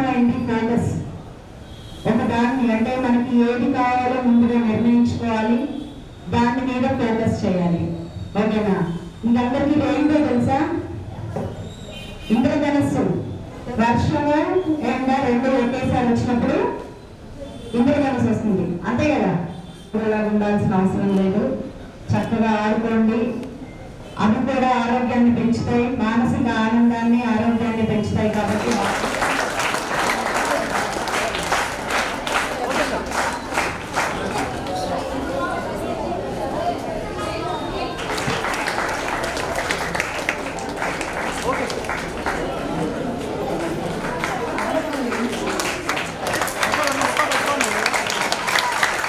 ముఖ్యమైనది ఫోకస్. ఒక దాన్ని అంటే మనకి ఏది కావాలో ముందుగా నిర్ణయించుకోవాలి, దాని మీద ఫోకస్ చేయాలి. ఓకేనా? ఇంకందరికీ రెయిన్బో తెలుసా? ఇంద్రధనస్సు, వర్షము ఎండ రెండు ఒకేసారి వచ్చినప్పుడు ఇంద్రధనస్సు వస్తుంది, అంతే కదా? ఇలా ఉండాల్సిన అవసరం లేదు. చక్కగా ఆడుకోండి. అవి కూడా ఆరోగ్యాన్ని పెంచుతాయి, మానసిక ఆనందాన్ని ఆరోగ్యాన్ని పెంచుతాయి. కాబట్టి